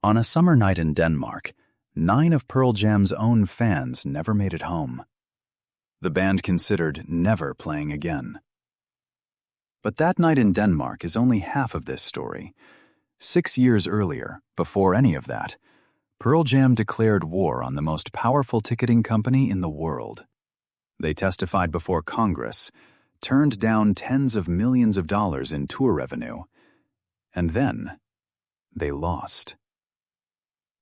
On a summer night in Denmark, 9 of Pearl Jam's own fans never made it home. The band considered never playing again. But that night in Denmark is only half of this story. 6 years earlier, before any of that, Pearl Jam declared war on the most powerful ticketing company in the world. They testified before Congress, turned down tens of millions of dollars in tour revenue, and then they lost.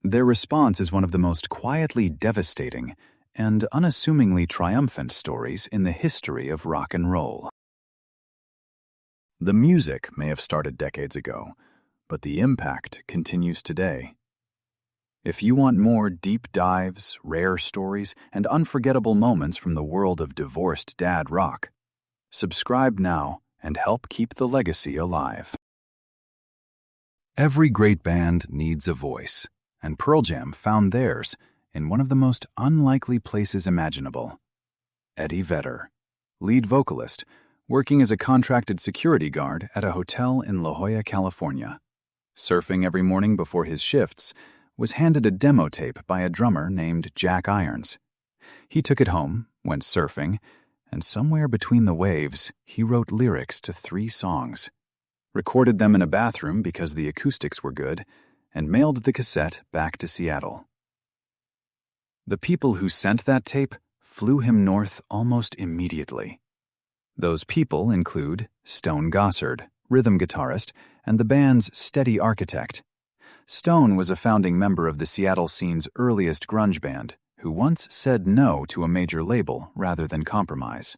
Their response is one of the most quietly devastating and unassumingly triumphant stories in the history of rock and roll. The music may have started decades ago, but the impact continues today. If you want more deep dives, rare stories, and unforgettable moments from the world of divorced dad rock, subscribe now and help keep the legacy alive. Every great band needs a voice, and Pearl Jam found theirs in one of the most unlikely places imaginable. Eddie Vedder, lead vocalist, working as a contracted security guard at a hotel in La Jolla, California. Surfing every morning before his shifts, was handed a demo tape by a drummer named Jack Irons. He took it home, went surfing, and somewhere between the waves, he wrote lyrics to 3 songs, recorded them in a bathroom because the acoustics were good, and mailed the cassette back to Seattle. The people who sent that tape flew him north almost immediately. Those people include Stone Gossard, rhythm guitarist, and the band's steady architect. Stone was a founding member of the Seattle scene's earliest grunge band, who once said no to a major label rather than compromise.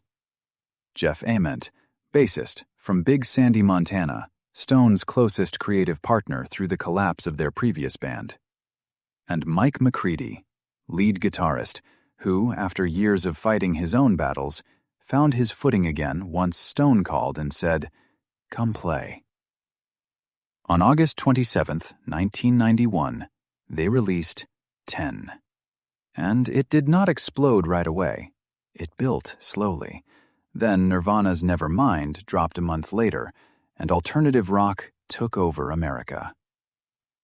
Jeff Ament, bassist from Big Sandy, Montana, Stone's closest creative partner through the collapse of their previous band. And Mike McCready, lead guitarist, who, after years of fighting his own battles, found his footing again once Stone called and said, "Come play." On August 27, 1991, they released 10. And it did not explode right away. It built slowly. Then Nirvana's Nevermind dropped a month later, and alternative rock took over America.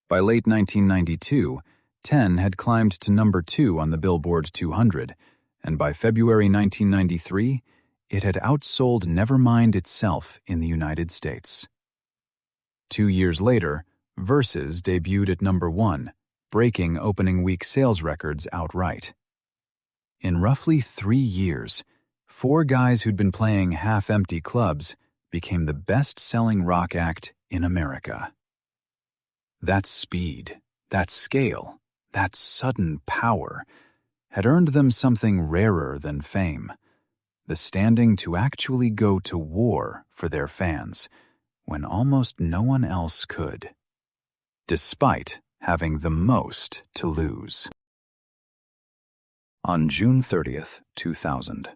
By late 1992, 10 had climbed to number 2 on the Billboard 200, and by February 1993, it had outsold Nevermind itself in the United States. 2 years later, Versus debuted at number 1, breaking opening week sales records outright. In roughly 3 years, 4 guys who'd been playing half-empty clubs became the best-selling rock act in America. That speed, that scale, that sudden power had earned them something rarer than fame, the standing to actually go to war for their fans when almost no one else could, despite having the most to lose. On June 30th, 2000.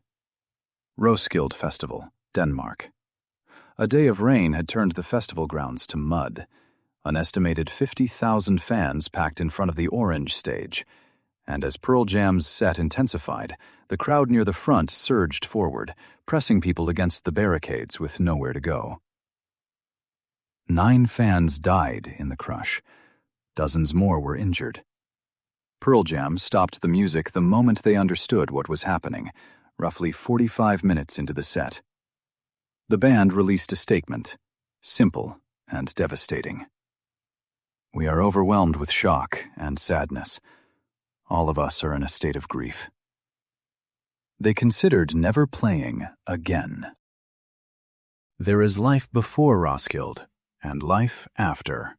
Roskilde Festival, Denmark. A day of rain had turned the festival grounds to mud. An estimated 50,000 fans packed in front of the Orange stage, and as Pearl Jam's set intensified, the crowd near the front surged forward, pressing people against the barricades with nowhere to go. 9 fans died in the crush. Dozens more were injured. Pearl Jam stopped the music the moment they understood what was happening, roughly 45 minutes into the set. The band released a statement, simple and devastating. "We are overwhelmed with shock and sadness. All of us are in a state of grief." They considered never playing again. There is life before Roskilde and life after.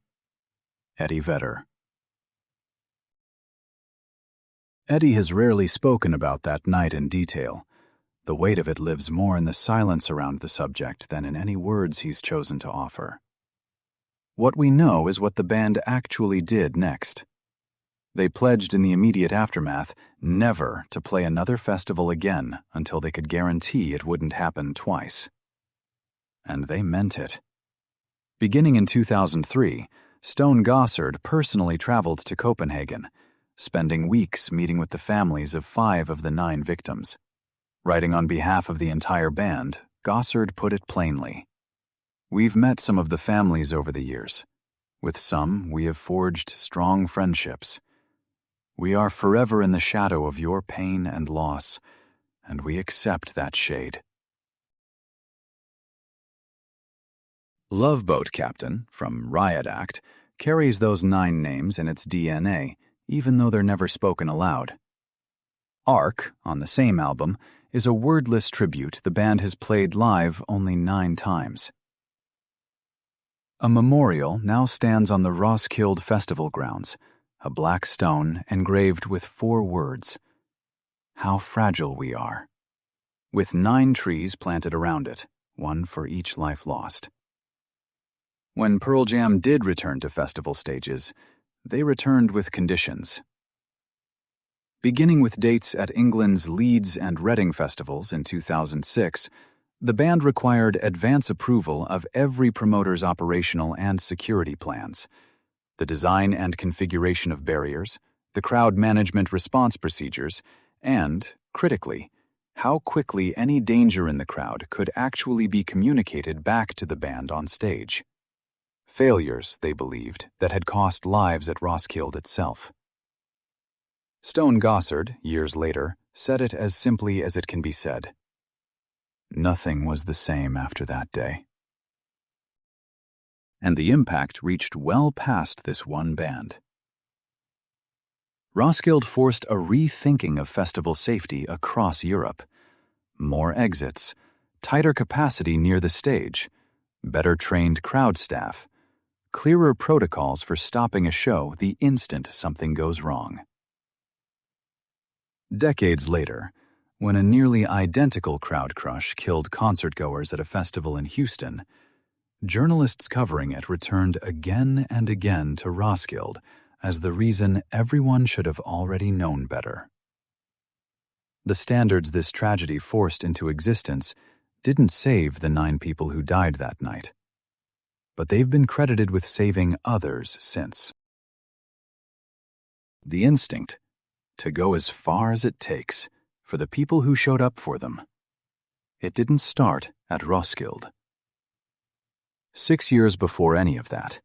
Eddie Vedder. Eddie has rarely spoken about that night in detail. The weight of it lives more in the silence around the subject than in any words he's chosen to offer. What we know is what the band actually did next. They pledged in the immediate aftermath never to play another festival again until they could guarantee it wouldn't happen twice. And they meant it. Beginning in 2003, Stone Gossard personally traveled to Copenhagen, spending weeks meeting with the families of 5 of the 9 victims. Writing on behalf of the entire band, Gossard put it plainly, "We've met some of the families over the years. With some, we have forged strong friendships. We are forever in the shadow of your pain and loss, and we accept that shade. Love Boat Captain, from Riot Act, carries those 9 names in its DNA, even though they're never spoken aloud. Arc, on the same album, is a wordless tribute the band has played live only 9 times. A memorial now stands on the Roskilde Festival grounds, a black stone engraved with 4 words: "How fragile we are," with 9 trees planted around it, 1 for each life lost. When Pearl Jam did return to festival stages, they returned with conditions. Beginning with dates at England's Leeds and Reading festivals in 2006, the band required advance approval of every promoter's operational and security plans, the design and configuration of barriers, the crowd management response procedures, and, critically, how quickly any danger in the crowd could actually be communicated back to the band on stage. Failures, they believed, that had cost lives at Roskilde itself. Stone Gossard, years later, said it as simply as it can be said: "Nothing was the same after that day." And the impact reached well past this one band. Roskilde forced a rethinking of festival safety across Europe. More exits, tighter capacity near the stage, better trained crowd staff, clearer protocols for stopping a show the instant something goes wrong. Decades later, when a nearly identical crowd crush killed concertgoers at a festival in Houston, journalists covering it returned again and again to Roskilde as the reason everyone should have already known better. The standards this tragedy forced into existence didn't save the 9 people who died that night, but they've been credited with saving others since. The instinct to go as far as it takes for the people who showed up for them. It didn't start at Roskilde. 6 years before any of that,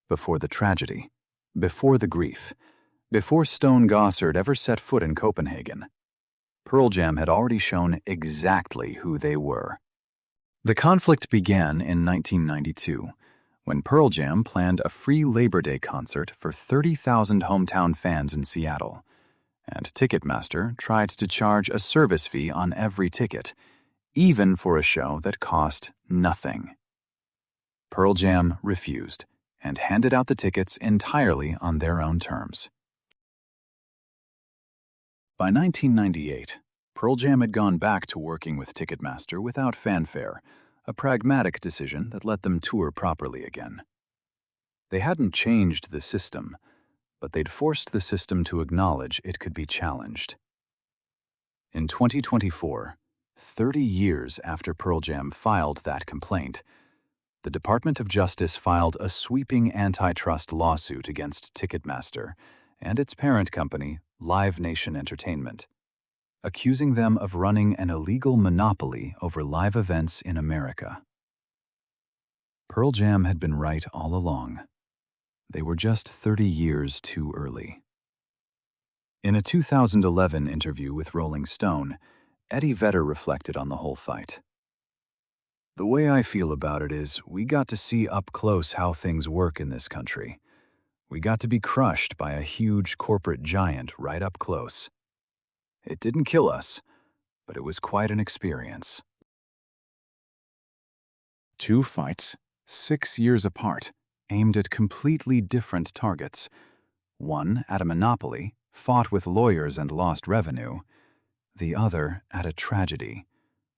before the tragedy, before the grief, before Stone Gossard ever set foot in Copenhagen, Pearl Jam had already shown exactly who they were. The conflict began in 1992, when Pearl Jam planned a free Labor Day concert for 30,000 hometown fans in Seattle, and Ticketmaster tried to charge a service fee on every ticket, even for a show that cost nothing. Pearl Jam refused and handed out the tickets entirely on their own terms. By 1998, Pearl Jam had gone back to working with Ticketmaster without fanfare, a pragmatic decision that let them tour properly again. They hadn't changed the system, but they'd forced the system to acknowledge it could be challenged. In 2024, 30 years after Pearl Jam filed that complaint, the Department of Justice filed a sweeping antitrust lawsuit against Ticketmaster and its parent company, Live Nation Entertainment, accusing them of running an illegal monopoly over live events in America. Pearl Jam had been right all along. They were just 30 years too early. In a 2011 interview with Rolling Stone, Eddie Vedder reflected on the whole fight. "The way I feel about it is we got to see up close how things work in this country. We got to be crushed by a huge corporate giant right up close. It didn't kill us, but it was quite an experience." 2 fights, 6 years apart, aimed at completely different targets. One at a monopoly, fought with lawyers and lost revenue. The other at a tragedy,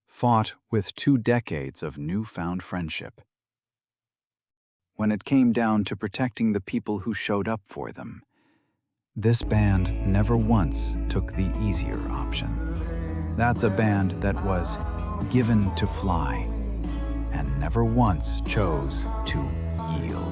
fought with 2 decades of newfound friendship. When it came down to protecting the people who showed up for them, this band never once took the easier option. That's a band that was given to fly and never once chose to yield.